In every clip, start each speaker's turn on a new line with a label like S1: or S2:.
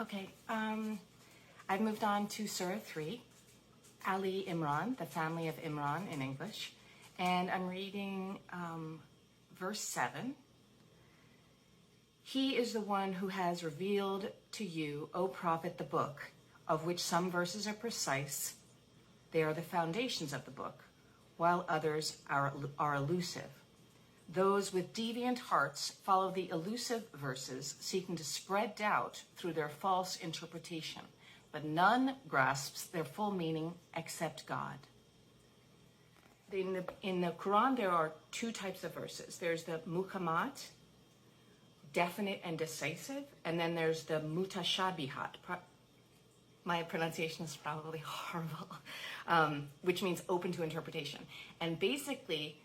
S1: Okay, I've moved on to Surah 3, Ali Imran, the family of Imran in English, and I'm reading verse 7. He is the one who has revealed to you, O Prophet, the book, of which some verses are precise. They are the foundations of the book, while others are elusive. Those with deviant hearts follow the elusive verses, seeking to spread doubt through their false interpretation, but none grasps their full meaning except God. In the Quran, there are two types of verses. There's the muhkamat, definite and decisive, and then there's the mutashabihat. My pronunciation is probably horrible, which means open to interpretation. And basically,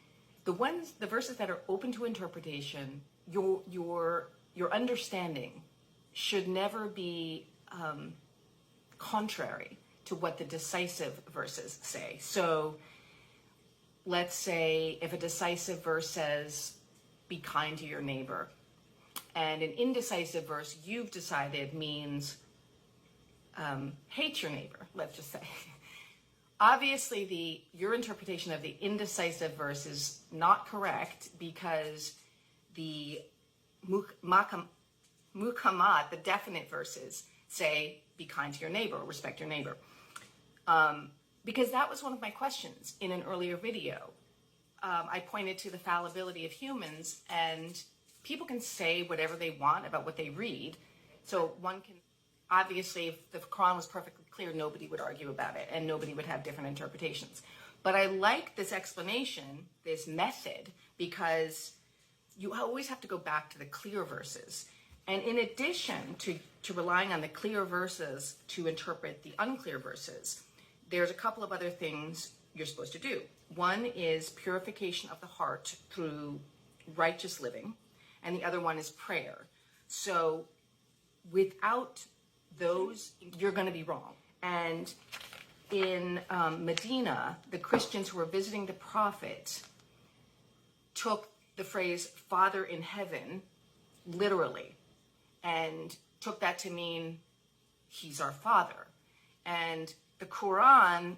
S1: the verses that are open to interpretation, your understanding should never be contrary to what the decisive verses say. So let's say if a decisive verse says, be kind to your neighbor, and an indecisive verse you've decided means hate your neighbor, let's just say. Obviously, your interpretation of the indecisive verse is not correct because the muhkamat, the definite verses, say, be kind to your neighbor, respect your neighbor. Because that was one of my questions in an earlier video. I pointed to the fallibility of humans, and people can say whatever they want about what they read. So one can, obviously, if the Quran was perfectly clear, nobody would argue about it and nobody would have different interpretations. But I like this explanation, this method, because you always have to go back to the clear verses. And in addition to relying on the clear verses to interpret the unclear verses, there's a couple of other things you're supposed to do. One is purification of the heart through righteous living, and the other one is prayer. So without those, you're going to be wrong. And in Medina, the Christians who were visiting the Prophet took the phrase Father in heaven literally and took that to mean he's our Father. And the Quran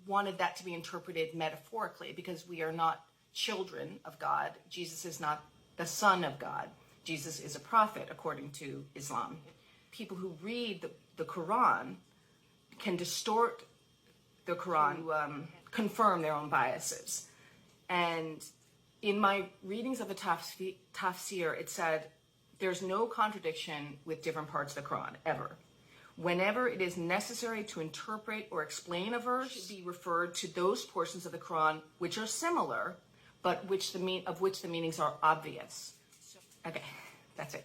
S1: wanted that to be interpreted metaphorically because we are not children of God. Jesus is not the Son of God. Jesus is a prophet according to Islam. People who read the Quran can distort the Quran to confirm their won And in my readings of the tafsir, it said there's no contradiction with different parts of the Quran, ever. Whenever it is necessary to interpret or explain a verse, it should be referred to those portions of the Quran which are similar, but of which the meanings are obvious. Okay, that's it.